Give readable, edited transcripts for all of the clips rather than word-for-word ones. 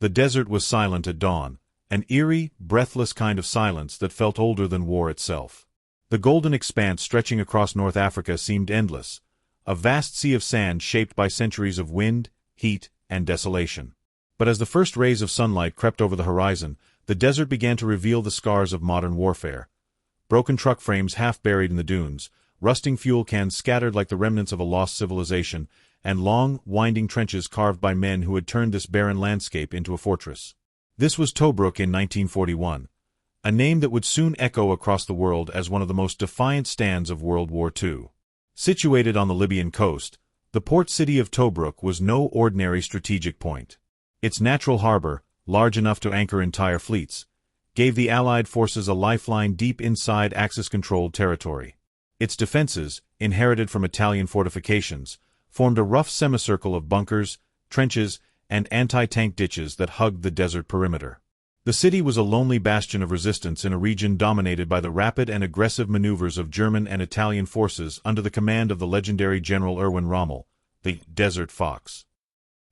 The desert was silent at dawn, an eerie, breathless kind of silence that felt older than war itself. The golden expanse stretching across North Africa seemed endless, a vast sea of sand shaped by centuries of wind, heat, and desolation. But as the first rays of sunlight crept over the horizon, the desert began to reveal the scars of modern warfare. Broken truck frames half buried in the dunes, rusting fuel cans scattered like the remnants of a lost civilization, and long, winding trenches carved by men who had turned this barren landscape into a fortress. This was Tobruk in 1941, a name that would soon echo across the world as one of the most defiant stands of World War II. Situated on the Libyan coast, the port city of Tobruk was no ordinary strategic point. Its natural harbor, large enough to anchor entire fleets, gave the Allied forces a lifeline deep inside Axis-controlled territory. Its defenses, inherited from Italian fortifications, formed a rough semicircle of bunkers, trenches, and anti-tank ditches that hugged the desert perimeter. The city was a lonely bastion of resistance in a region dominated by the rapid and aggressive maneuvers of German and Italian forces under the command of the legendary General Erwin Rommel, the Desert Fox.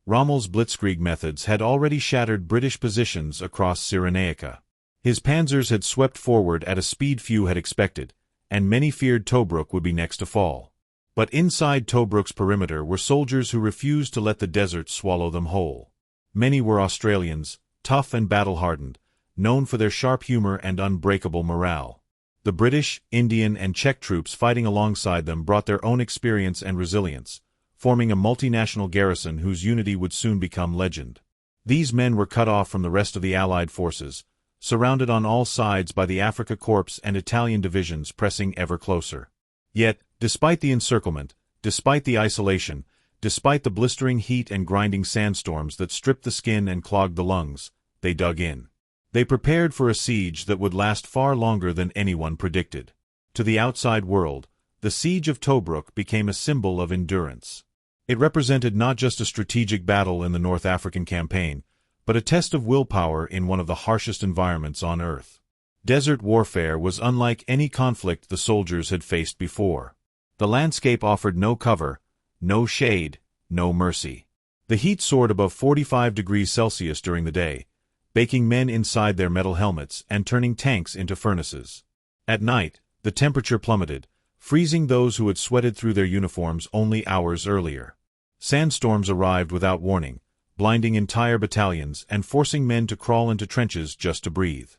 Rommel's blitzkrieg methods had already shattered British positions across Cyrenaica. His panzers had swept forward at a speed few had expected, and many feared Tobruk would be next to fall. But inside Tobruk's perimeter were soldiers who refused to let the desert swallow them whole. Many were Australians, tough and battle-hardened, known for their sharp humor and unbreakable morale. The British, Indian, and Czech troops fighting alongside them brought their own experience and resilience, forming a multinational garrison whose unity would soon become legend. These men were cut off from the rest of the Allied forces, surrounded on all sides by the Afrika Korps and Italian divisions pressing ever closer. Yet, despite the encirclement, despite the isolation, despite the blistering heat and grinding sandstorms that stripped the skin and clogged the lungs, they dug in. They prepared for a siege that would last far longer than anyone predicted. To the outside world, the Siege of Tobruk became a symbol of endurance. It represented not just a strategic battle in the North African campaign, but a test of willpower in one of the harshest environments on Earth. Desert warfare was unlike any conflict the soldiers had faced before. The landscape offered no cover, no shade, no mercy. The heat soared above 45 degrees Celsius during the day, baking men inside their metal helmets and turning tanks into furnaces. At night, the temperature plummeted, freezing those who had sweated through their uniforms only hours earlier. Sandstorms arrived without warning, blinding entire battalions and forcing men to crawl into trenches just to breathe.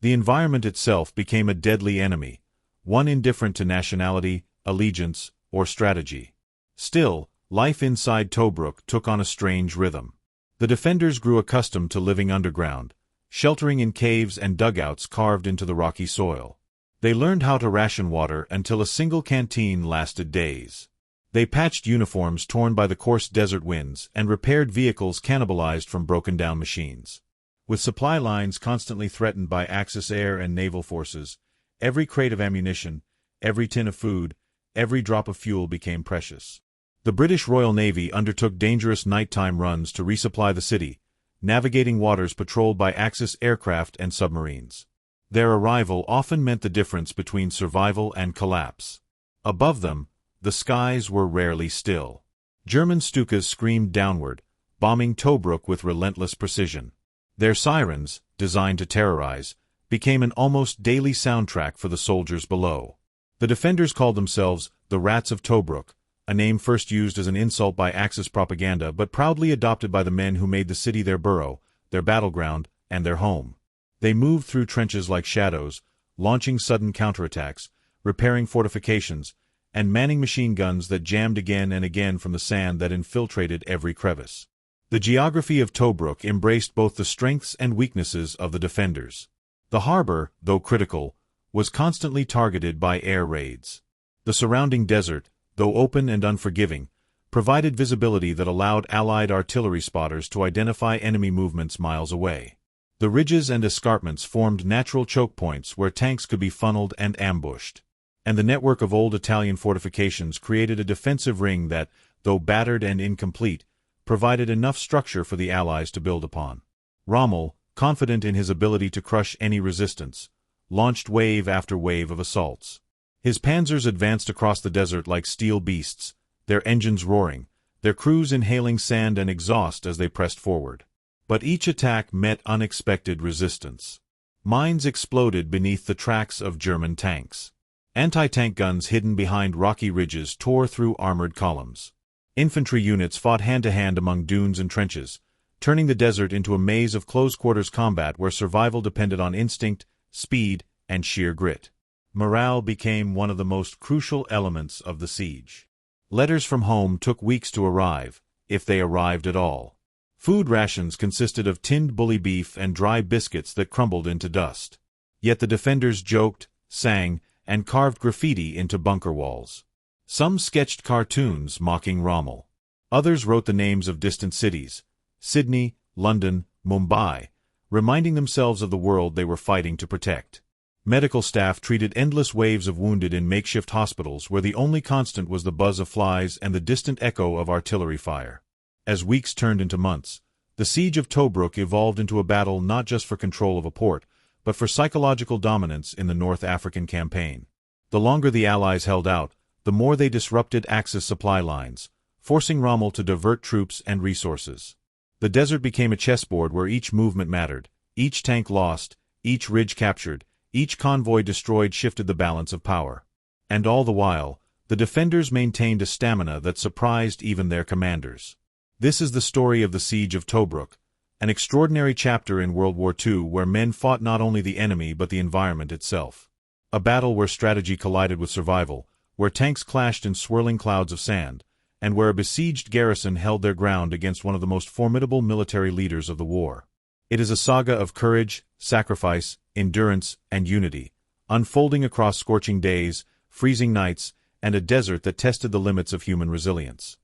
The environment itself became a deadly enemy, one indifferent to nationality, allegiance, or strategy. Still, life inside Tobruk took on a strange rhythm. The defenders grew accustomed to living underground, sheltering in caves and dugouts carved into the rocky soil. They learned how to ration water until a single canteen lasted days. They patched uniforms torn by the coarse desert winds and repaired vehicles cannibalized from broken-down machines. With supply lines constantly threatened by Axis air and naval forces, every crate of ammunition, every tin of food, every drop of fuel became precious. The British Royal Navy undertook dangerous nighttime runs to resupply the city, navigating waters patrolled by Axis aircraft and submarines. Their arrival often meant the difference between survival and collapse. Above them, the skies were rarely still. German Stukas screamed downward, bombing Tobruk with relentless precision. Their sirens, designed to terrorize, became an almost daily soundtrack for the soldiers below. The defenders called themselves the Rats of Tobruk, a name first used as an insult by Axis propaganda but proudly adopted by the men who made the city their burrow, their battleground, and their home. They moved through trenches like shadows, launching sudden counterattacks, repairing fortifications, and manning machine guns that jammed again and again from the sand that infiltrated every crevice. The geography of Tobruk embraced both the strengths and weaknesses of the defenders. The harbor, though critical, was constantly targeted by air raids. The surrounding desert, though open and unforgiving, provided visibility that allowed Allied artillery spotters to identify enemy movements miles away. The ridges and escarpments formed natural choke points where tanks could be funneled and ambushed. And the network of old Italian fortifications created a defensive ring that, though battered and incomplete, provided enough structure for the Allies to build upon. Rommel, confident in his ability to crush any resistance, launched wave after wave of assaults. His panzers advanced across the desert like steel beasts, their engines roaring, their crews inhaling sand and exhaust as they pressed forward. But each attack met unexpected resistance. Mines exploded beneath the tracks of German tanks. Anti-tank guns hidden behind rocky ridges tore through armored columns. Infantry units fought hand-to-hand among dunes and trenches, turning the desert into a maze of close-quarters combat where survival depended on instinct, speed, and sheer grit. Morale became one of the most crucial elements of the siege. Letters from home took weeks to arrive, if they arrived at all. Food rations consisted of tinned bully beef and dry biscuits that crumbled into dust. Yet the defenders joked, sang, and carved graffiti into bunker walls. Some sketched cartoons mocking Rommel. Others wrote the names of distant cities, Sydney, London, Mumbai, reminding themselves of the world they were fighting to protect. Medical staff treated endless waves of wounded in makeshift hospitals where the only constant was the buzz of flies and the distant echo of artillery fire. As weeks turned into months, the Siege of Tobruk evolved into a battle not just for control of a port, but for psychological dominance in the North African campaign. The longer the Allies held out, the more they disrupted Axis supply lines, forcing Rommel to divert troops and resources. The desert became a chessboard where each movement mattered, each tank lost, each ridge captured, each convoy destroyed shifted the balance of power. And all the while, the defenders maintained a stamina that surprised even their commanders. This is the story of the Siege of Tobruk, an extraordinary chapter in World War II where men fought not only the enemy but the environment itself. A battle where strategy collided with survival, where tanks clashed in swirling clouds of sand, and where a besieged garrison held their ground against one of the most formidable military leaders of the war. It is a saga of courage, sacrifice, endurance, and unity, unfolding across scorching days, freezing nights, and a desert that tested the limits of human resilience.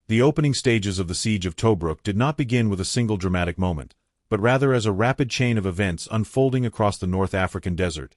The opening stages of the Siege of Tobruk did not begin with a single dramatic moment, but rather as a rapid chain of events unfolding across the North African desert.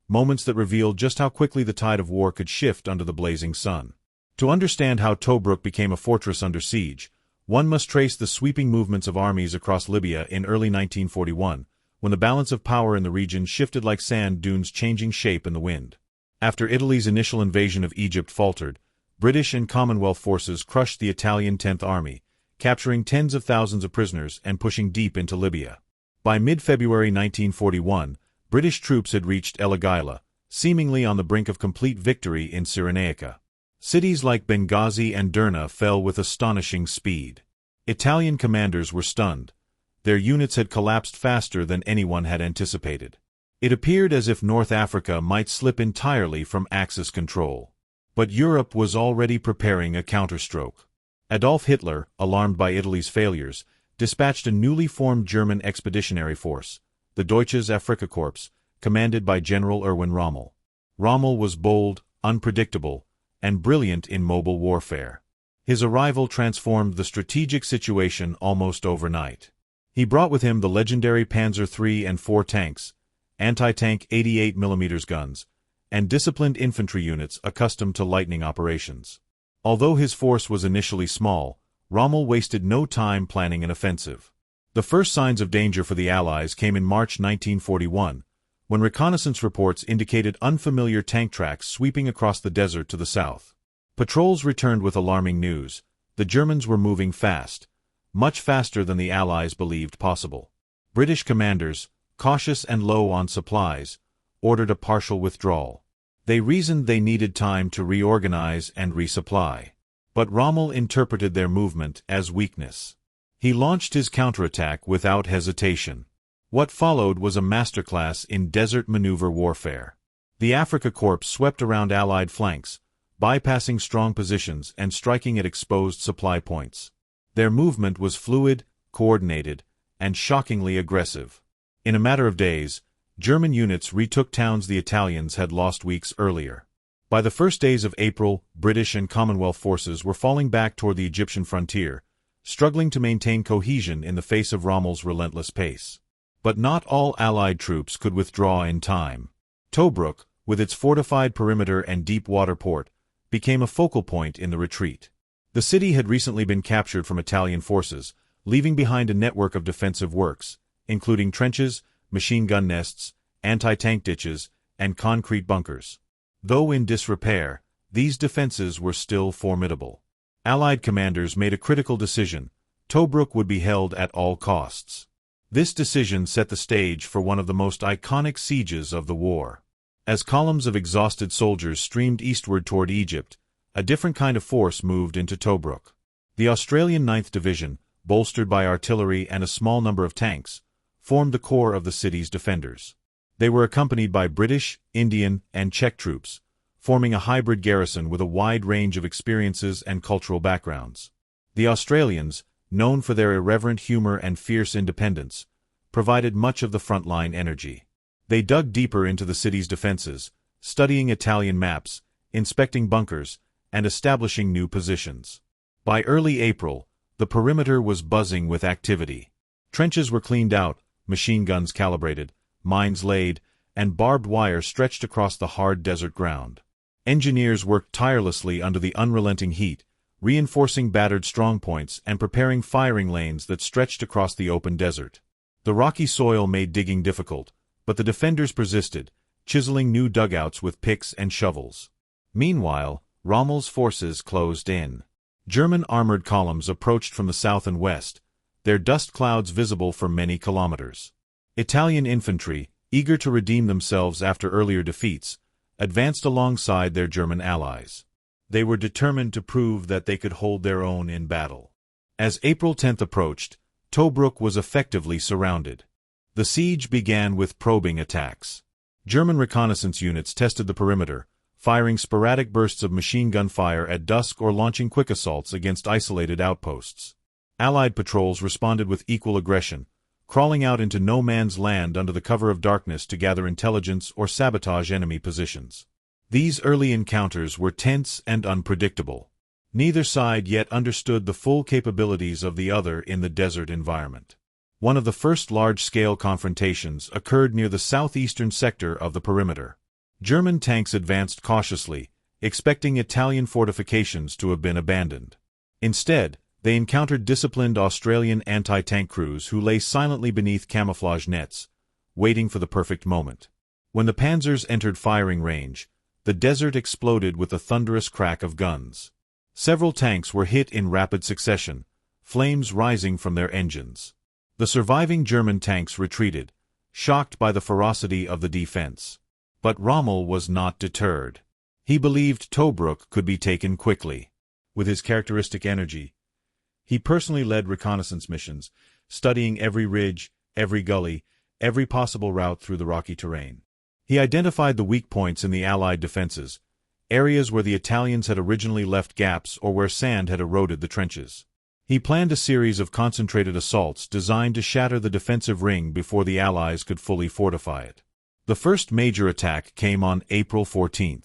Moments that revealed just how quickly the tide of war could shift under the blazing sun. To understand how Tobruk became a fortress under siege, one must trace the sweeping movements of armies across Libya in early 1941, when the balance of power in the region shifted like sand dunes changing shape in the wind. After Italy's initial invasion of Egypt faltered, British and Commonwealth forces crushed the Italian 10th Army, capturing tens of thousands of prisoners and pushing deep into Libya. By mid-February 1941, British troops had reached El Agheila, seemingly on the brink of complete victory in Cyrenaica. Cities like Benghazi and Derna fell with astonishing speed. Italian commanders were stunned. Their units had collapsed faster than anyone had anticipated. It appeared as if North Africa might slip entirely from Axis control. But Europe was already preparing a counterstroke. Adolf Hitler, alarmed by Italy's failures, dispatched a newly formed German expeditionary force, the Deutsches Afrika Korps, commanded by General Erwin Rommel. Rommel was bold, unpredictable, and brilliant in mobile warfare. His arrival transformed the strategic situation almost overnight. He brought with him the legendary Panzer III and IV tanks, anti-tank 88mm guns, and disciplined infantry units accustomed to lightning operations. Although his force was initially small, Rommel wasted no time planning an offensive. The first signs of danger for the Allies came in March 1941, when reconnaissance reports indicated unfamiliar tank tracks sweeping across the desert to the south. Patrols returned with alarming news. The Germans were moving fast, much faster than the Allies believed possible. British commanders, cautious and low on supplies, ordered a partial withdrawal. They reasoned they needed time to reorganize and resupply. But Rommel interpreted their movement as weakness. He launched his counterattack without hesitation. What followed was a masterclass in desert maneuver warfare. The Afrika Korps swept around Allied flanks, bypassing strong positions and striking at exposed supply points. Their movement was fluid, coordinated, and shockingly aggressive. In a matter of days, German units retook towns the Italians had lost weeks earlier. By the first days of April, British and Commonwealth forces were falling back toward the Egyptian frontier, struggling to maintain cohesion in the face of Rommel's relentless pace. But not all Allied troops could withdraw in time. Tobruk, with its fortified perimeter and deep water port, became a focal point in the retreat. The city had recently been captured from Italian forces, leaving behind a network of defensive works, including trenches, machine gun nests, anti-tank ditches, and concrete bunkers. Though in disrepair, these defenses were still formidable. Allied commanders made a critical decision: Tobruk would be held at all costs. This decision set the stage for one of the most iconic sieges of the war. As columns of exhausted soldiers streamed eastward toward Egypt, a different kind of force moved into Tobruk. The Australian 9th Division, bolstered by artillery and a small number of tanks, formed the core of the city's defenders. They were accompanied by British, Indian, and Czech troops, forming a hybrid garrison with a wide range of experiences and cultural backgrounds. The Australians, known for their irreverent humor and fierce independence, provided much of the frontline energy. They dug deeper into the city's defenses, studying Italian maps, inspecting bunkers, and establishing new positions. By early April, the perimeter was buzzing with activity. Trenches were cleaned out, machine guns calibrated, mines laid, and barbed wire stretched across the hard desert ground. Engineers worked tirelessly under the unrelenting heat, reinforcing battered strongpoints and preparing firing lanes that stretched across the open desert. The rocky soil made digging difficult, but the defenders persisted, chiseling new dugouts with picks and shovels. Meanwhile, Rommel's forces closed in. German armored columns approached from the south and west, their dust clouds visible for many kilometers. Italian infantry, eager to redeem themselves after earlier defeats, advanced alongside their German allies. They were determined to prove that they could hold their own in battle. As April 10 approached, Tobruk was effectively surrounded. The siege began with probing attacks. German reconnaissance units tested the perimeter, firing sporadic bursts of machine gun fire at dusk or launching quick assaults against isolated outposts. Allied patrols responded with equal aggression, crawling out into no man's land under the cover of darkness to gather intelligence or sabotage enemy positions. These early encounters were tense and unpredictable. Neither side yet understood the full capabilities of the other in the desert environment. One of the first large-scale confrontations occurred near the southeastern sector of the perimeter. German tanks advanced cautiously, expecting Italian fortifications to have been abandoned. Instead, they encountered disciplined Australian anti-tank crews who lay silently beneath camouflage nets, waiting for the perfect moment. When the panzers entered firing range, the desert exploded with the thunderous crack of guns. Several tanks were hit in rapid succession, flames rising from their engines. The surviving German tanks retreated, shocked by the ferocity of the defense. But Rommel was not deterred. He believed Tobruk could be taken quickly. With his characteristic energy, he personally led reconnaissance missions, studying every ridge, every gully, every possible route through the rocky terrain. He identified the weak points in the Allied defenses, areas where the Italians had originally left gaps or where sand had eroded the trenches. He planned a series of concentrated assaults designed to shatter the defensive ring before the Allies could fully fortify it. The first major attack came on April 14.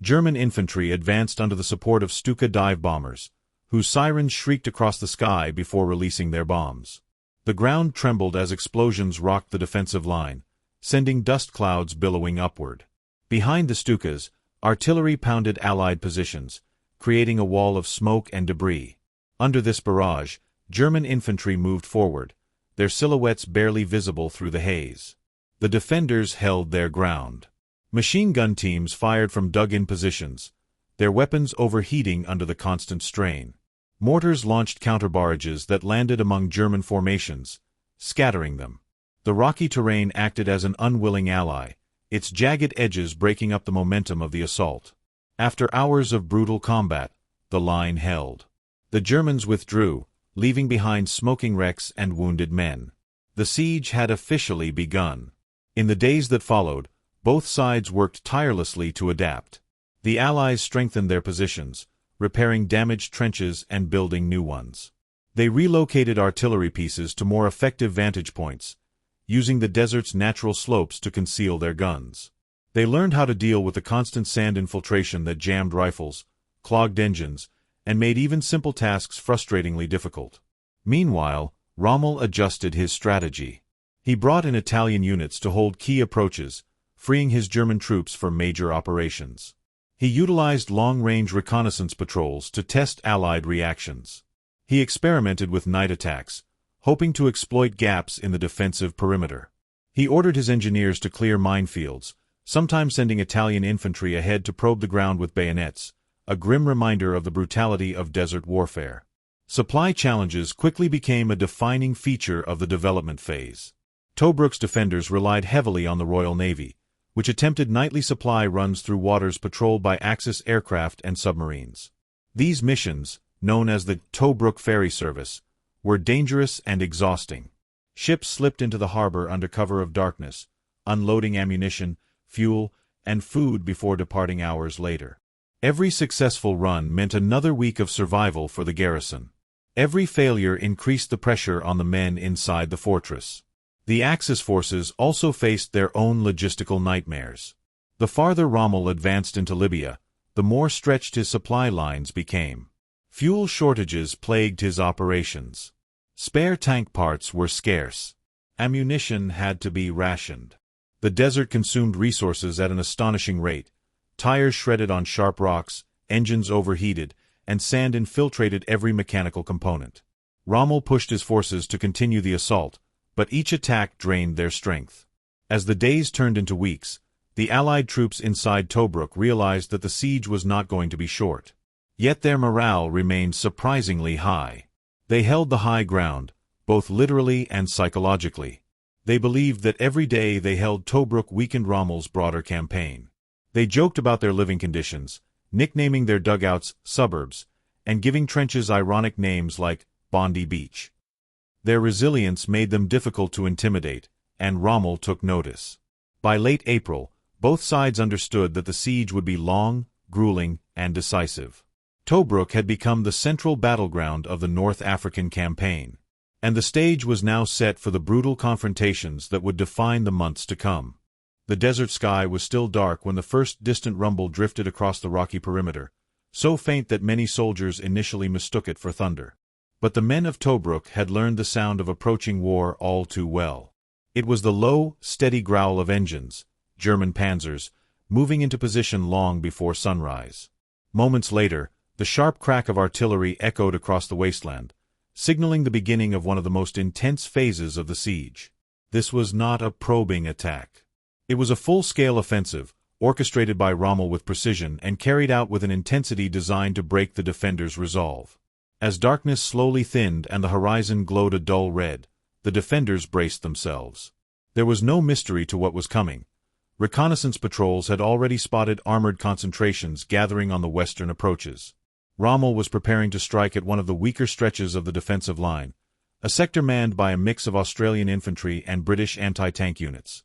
German infantry advanced under the support of Stuka dive bombers, whose sirens shrieked across the sky before releasing their bombs. The ground trembled as explosions rocked the defensive line, sending dust clouds billowing upward. Behind the Stukas, artillery pounded Allied positions, creating a wall of smoke and debris. Under this barrage, German infantry moved forward, their silhouettes barely visible through the haze. The defenders held their ground. Machine gun teams fired from dug-in positions, their weapons overheating under the constant strain. Mortars launched counter-barrages that landed among German formations, scattering them. The rocky terrain acted as an unwilling ally, its jagged edges breaking up the momentum of the assault. After hours of brutal combat, the line held. The Germans withdrew, leaving behind smoking wrecks and wounded men. The siege had officially begun. In the days that followed, both sides worked tirelessly to adapt. The Allies strengthened their positions, repairing damaged trenches and building new ones. They relocated artillery pieces to more effective vantage points, using the desert's natural slopes to conceal their guns. They learned how to deal with the constant sand infiltration that jammed rifles, clogged engines, and made even simple tasks frustratingly difficult. Meanwhile, Rommel adjusted his strategy. He brought in Italian units to hold key approaches, freeing his German troops for major operations. He utilized long-range reconnaissance patrols to test Allied reactions. He experimented with night attacks, hoping to exploit gaps in the defensive perimeter. He ordered his engineers to clear minefields, sometimes sending Italian infantry ahead to probe the ground with bayonets, a grim reminder of the brutality of desert warfare. Supply challenges quickly became a defining feature of the development phase. Tobruk's defenders relied heavily on the Royal Navy, which attempted nightly supply runs through waters patrolled by Axis aircraft and submarines. These missions, known as the Tobruk Ferry Service, were dangerous and exhausting. Ships slipped into the harbor under cover of darkness, unloading ammunition, fuel, and food before departing hours later. Every successful run meant another week of survival for the garrison. Every failure increased the pressure on the men inside the fortress. The Axis forces also faced their own logistical nightmares. The farther Rommel advanced into Libya, the more stretched his supply lines became. Fuel shortages plagued his operations. Spare tank parts were scarce. Ammunition had to be rationed. The desert consumed resources at an astonishing rate. Tires shredded on sharp rocks, engines overheated, and sand infiltrated every mechanical component. Rommel pushed his forces to continue the assault, but each attack drained their strength. As the days turned into weeks, the Allied troops inside Tobruk realized that the siege was not going to be short. Yet their morale remained surprisingly high. They held the high ground, both literally and psychologically. They believed that every day they held Tobruk weakened Rommel's broader campaign. They joked about their living conditions, nicknaming their dugouts suburbs, and giving trenches ironic names like Bondi Beach. Their resilience made them difficult to intimidate, and Rommel took notice. By late April, both sides understood that the siege would be long, grueling, and decisive. Tobruk had become the central battleground of the North African campaign, and the stage was now set for the brutal confrontations that would define the months to come. The desert sky was still dark when the first distant rumble drifted across the rocky perimeter, so faint that many soldiers initially mistook it for thunder. But the men of Tobruk had learned the sound of approaching war all too well. It was the low, steady growl of engines, German panzers, moving into position long before sunrise. Moments later, the sharp crack of artillery echoed across the wasteland, signaling the beginning of one of the most intense phases of the siege. This was not a probing attack. It was a full-scale offensive, orchestrated by Rommel with precision and carried out with an intensity designed to break the defenders' resolve. As darkness slowly thinned and the horizon glowed a dull red, the defenders braced themselves. There was no mystery to what was coming. Reconnaissance patrols had already spotted armored concentrations gathering on the western approaches. Rommel was preparing to strike at one of the weaker stretches of the defensive line, a sector manned by a mix of Australian infantry and British anti-tank units.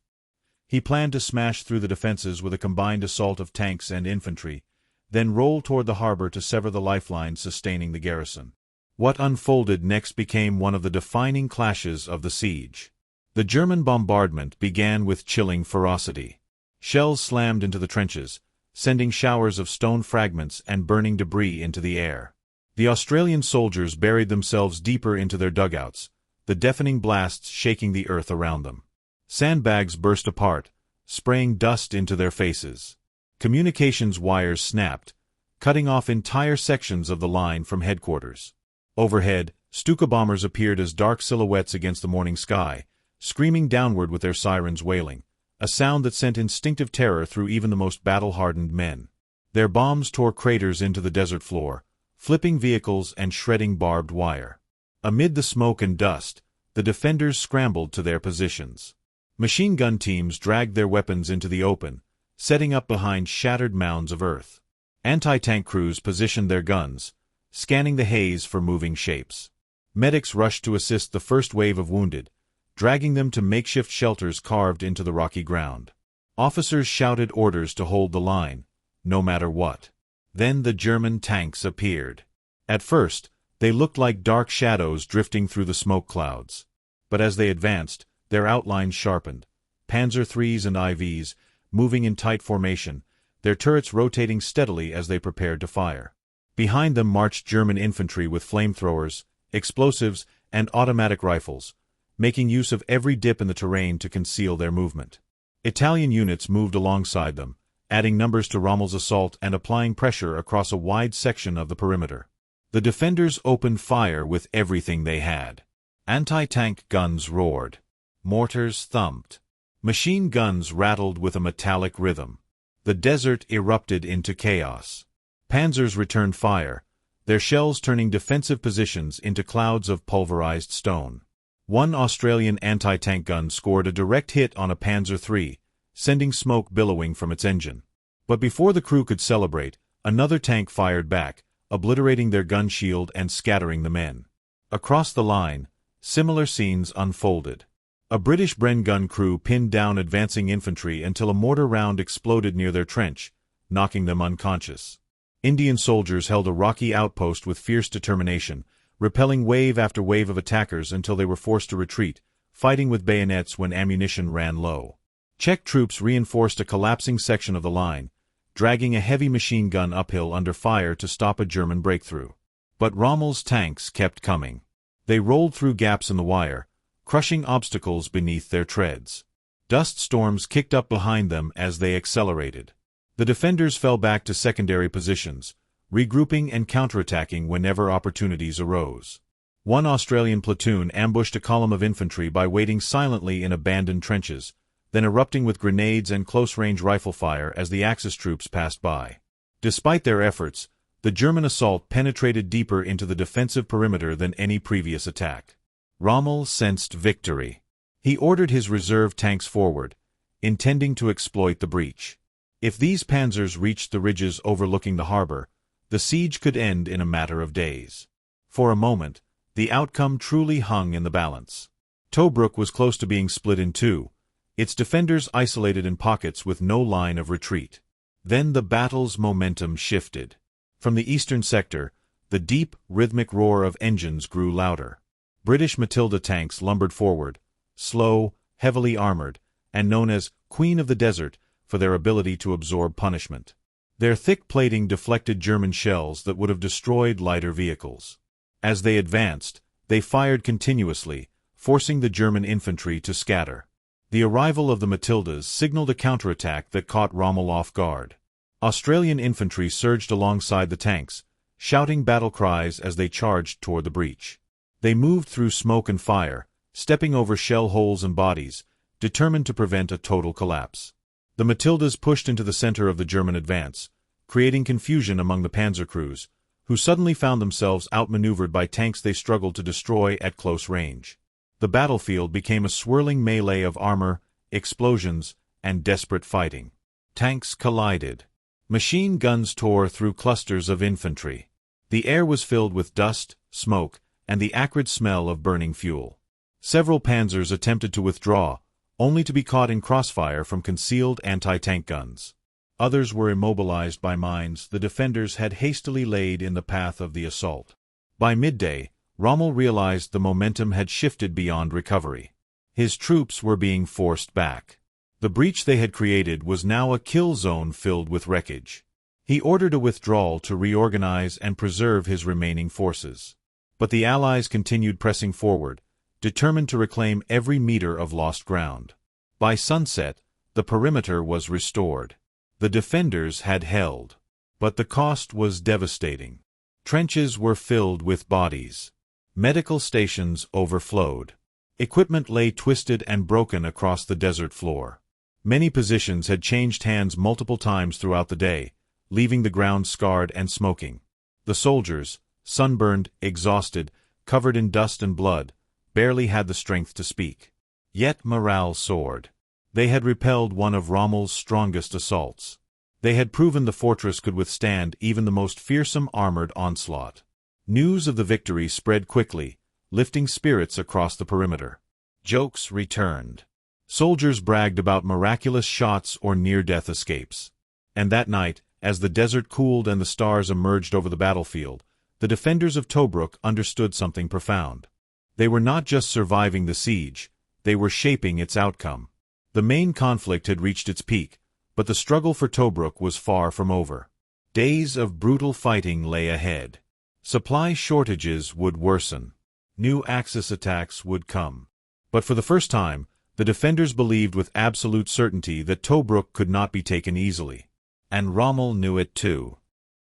He planned to smash through the defenses with a combined assault of tanks and infantry, then roll toward the harbor to sever the lifelines sustaining the garrison. What unfolded next became one of the defining clashes of the siege. The German bombardment began with chilling ferocity. Shells slammed into the trenches, sending showers of stone fragments and burning debris into the air. The Australian soldiers buried themselves deeper into their dugouts, the deafening blasts shaking the earth around them. Sandbags burst apart, spraying dust into their faces. Communications wires snapped, cutting off entire sections of the line from headquarters. Overhead, Stuka bombers appeared as dark silhouettes against the morning sky, screaming downward with their sirens wailing, a sound that sent instinctive terror through even the most battle-hardened men. Their bombs tore craters into the desert floor, flipping vehicles and shredding barbed wire. Amid the smoke and dust, the defenders scrambled to their positions. Machine gun teams dragged their weapons into the open, setting up behind shattered mounds of earth. Anti-tank crews positioned their guns, scanning the haze for moving shapes. Medics rushed to assist the first wave of wounded, dragging them to makeshift shelters carved into the rocky ground. Officers shouted orders to hold the line, no matter what. Then the German tanks appeared. At first, they looked like dark shadows drifting through the smoke clouds. But as they advanced, their outlines sharpened. Panzer IIIs and IVs, moving in tight formation, their turrets rotating steadily as they prepared to fire. Behind them marched German infantry with flamethrowers, explosives, and automatic rifles, making use of every dip in the terrain to conceal their movement. Italian units moved alongside them, adding numbers to Rommel's assault and applying pressure across a wide section of the perimeter. The defenders opened fire with everything they had. Anti-tank guns roared. Mortars thumped. Machine guns rattled with a metallic rhythm. The desert erupted into chaos. Panzers returned fire, their shells turning defensive positions into clouds of pulverized stone. One Australian anti-tank gun scored a direct hit on a Panzer III, sending smoke billowing from its engine. But before the crew could celebrate, another tank fired back, obliterating their gun shield and scattering the men. Across the line, similar scenes unfolded. A British Bren gun crew pinned down advancing infantry until a mortar round exploded near their trench, knocking them unconscious. Indian soldiers held a rocky outpost with fierce determination, repelling wave after wave of attackers until they were forced to retreat, fighting with bayonets when ammunition ran low. Czech troops reinforced a collapsing section of the line, dragging a heavy machine gun uphill under fire to stop a German breakthrough. But Rommel's tanks kept coming. They rolled through gaps in the wire, crushing obstacles beneath their treads. Dust storms kicked up behind them as they accelerated. The defenders fell back to secondary positions, regrouping and counterattacking whenever opportunities arose. One Australian platoon ambushed a column of infantry by waiting silently in abandoned trenches, then erupting with grenades and close-range rifle fire as the Axis troops passed by. Despite their efforts, the German assault penetrated deeper into the defensive perimeter than any previous attack. Rommel sensed victory. He ordered his reserve tanks forward, intending to exploit the breach. If these panzers reached the ridges overlooking the harbor, the siege could end in a matter of days. For a moment, the outcome truly hung in the balance. Tobruk was close to being split in two, its defenders isolated in pockets with no line of retreat. Then the battle's momentum shifted. From the eastern sector, the deep, rhythmic roar of engines grew louder. British Matilda tanks lumbered forward, slow, heavily armored, and known as Queen of the Desert for their ability to absorb punishment. Their thick plating deflected German shells that would have destroyed lighter vehicles. As they advanced, they fired continuously, forcing the German infantry to scatter. The arrival of the Matildas signaled a counterattack that caught Rommel off guard. Australian infantry surged alongside the tanks, shouting battle cries as they charged toward the breach. They moved through smoke and fire, stepping over shell holes and bodies, determined to prevent a total collapse. The Matildas pushed into the center of the German advance, creating confusion among the panzer crews, who suddenly found themselves outmaneuvered by tanks they struggled to destroy at close range. The battlefield became a swirling melee of armor, explosions, and desperate fighting. Tanks collided. Machine guns tore through clusters of infantry. The air was filled with dust, smoke, and the acrid smell of burning fuel. Several panzers attempted to withdraw, only to be caught in crossfire from concealed anti-tank guns. Others were immobilized by mines the defenders had hastily laid in the path of the assault. By midday, Rommel realized the momentum had shifted beyond recovery. His troops were being forced back. The breach they had created was now a kill zone filled with wreckage. He ordered a withdrawal to reorganize and preserve his remaining forces. But the Allies continued pressing forward, determined to reclaim every meter of lost ground. By sunset, the perimeter was restored. The defenders had held. But the cost was devastating. Trenches were filled with bodies. Medical stations overflowed. Equipment lay twisted and broken across the desert floor. Many positions had changed hands multiple times throughout the day, leaving the ground scarred and smoking. The soldiers, sunburned, exhausted, covered in dust and blood, barely had the strength to speak. Yet morale soared. They had repelled one of Rommel's strongest assaults. They had proven the fortress could withstand even the most fearsome armored onslaught. News of the victory spread quickly, lifting spirits across the perimeter. Jokes returned. Soldiers bragged about miraculous shots or near-death escapes. And that night, as the desert cooled and the stars emerged over the battlefield, the defenders of Tobruk understood something profound. They were not just surviving the siege, they were shaping its outcome. The main conflict had reached its peak, but the struggle for Tobruk was far from over. Days of brutal fighting lay ahead. Supply shortages would worsen. New Axis attacks would come. But for the first time, the defenders believed with absolute certainty that Tobruk could not be taken easily. And Rommel knew it too.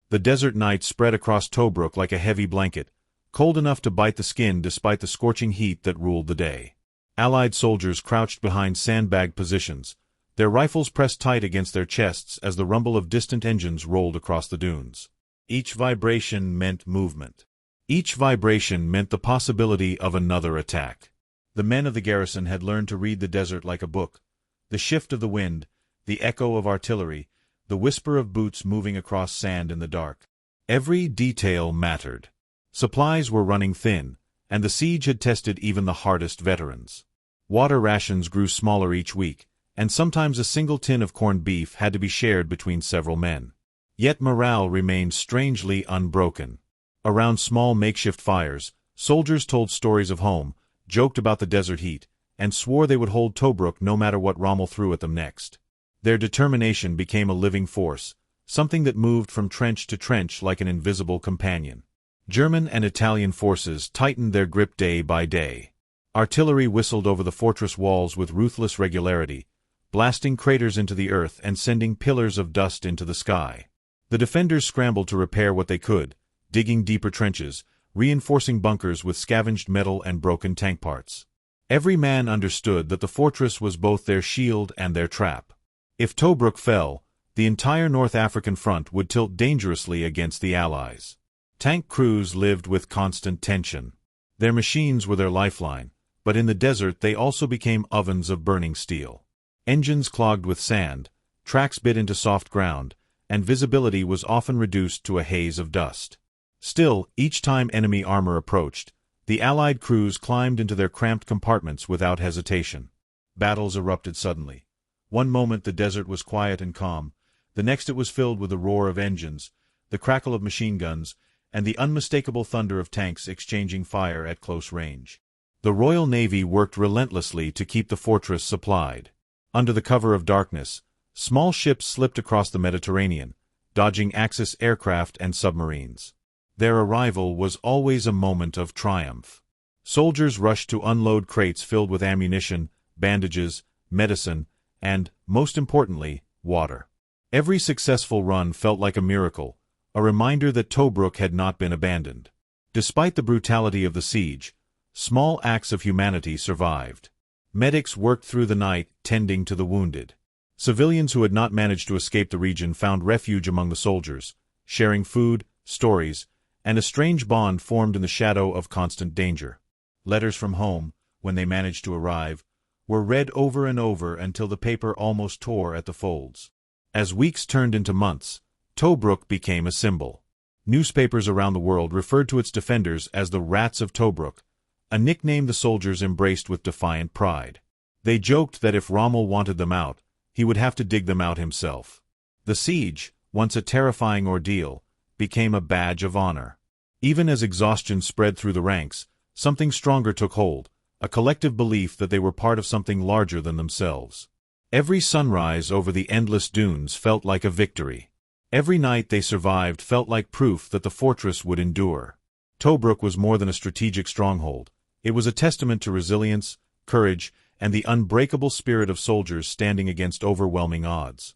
The desert night spread across Tobruk like a heavy blanket, cold enough to bite the skin despite the scorching heat that ruled the day. Allied soldiers crouched behind sandbag positions, their rifles pressed tight against their chests as the rumble of distant engines rolled across the dunes. Each vibration meant movement. Each vibration meant the possibility of another attack. The men of the garrison had learned to read the desert like a book. The shift of the wind, the echo of artillery, the whisper of boots moving across sand in the dark. Every detail mattered. Supplies were running thin, and the siege had tested even the hardest veterans. Water rations grew smaller each week, and sometimes a single tin of corned beef had to be shared between several men. Yet morale remained strangely unbroken. Around small makeshift fires, soldiers told stories of home, joked about the desert heat, and swore they would hold Tobruk no matter what Rommel threw at them next. Their determination became a living force, something that moved from trench to trench like an invisible companion. German and Italian forces tightened their grip day by day. Artillery whistled over the fortress walls with ruthless regularity, blasting craters into the earth and sending pillars of dust into the sky. The defenders scrambled to repair what they could, digging deeper trenches, reinforcing bunkers with scavenged metal and broken tank parts. Every man understood that the fortress was both their shield and their trap. If Tobruk fell, the entire North African front would tilt dangerously against the Allies. Tank crews lived with constant tension. Their machines were their lifeline, but in the desert they also became ovens of burning steel. Engines clogged with sand, tracks bit into soft ground, and visibility was often reduced to a haze of dust. Still, each time enemy armor approached, the Allied crews climbed into their cramped compartments without hesitation. Battles erupted suddenly. One moment the desert was quiet and calm, the next it was filled with the roar of engines, the crackle of machine guns, and the unmistakable thunder of tanks exchanging fire at close range. The Royal Navy worked relentlessly to keep the fortress supplied. Under the cover of darkness, small ships slipped across the Mediterranean, dodging Axis aircraft and submarines. Their arrival was always a moment of triumph. Soldiers rushed to unload crates filled with ammunition, bandages, medicine, and, most importantly, water. Every successful run felt like a miracle, a reminder that Tobruk had not been abandoned. Despite the brutality of the siege, small acts of humanity survived. Medics worked through the night, tending to the wounded. Civilians who had not managed to escape the region found refuge among the soldiers, sharing food, stories, and a strange bond formed in the shadow of constant danger. Letters from home, when they managed to arrive, were read over and over until the paper almost tore at the folds. As weeks turned into months, Tobruk became a symbol. Newspapers around the world referred to its defenders as the Rats of Tobruk, a nickname the soldiers embraced with defiant pride. They joked that if Rommel wanted them out, he would have to dig them out himself. The siege, once a terrifying ordeal, became a badge of honor. Even as exhaustion spread through the ranks, something stronger took hold, a collective belief that they were part of something larger than themselves. Every sunrise over the endless dunes felt like a victory. Every night they survived felt like proof that the fortress would endure. Tobruk was more than a strategic stronghold. It was a testament to resilience, courage, and the unbreakable spirit of soldiers standing against overwhelming odds.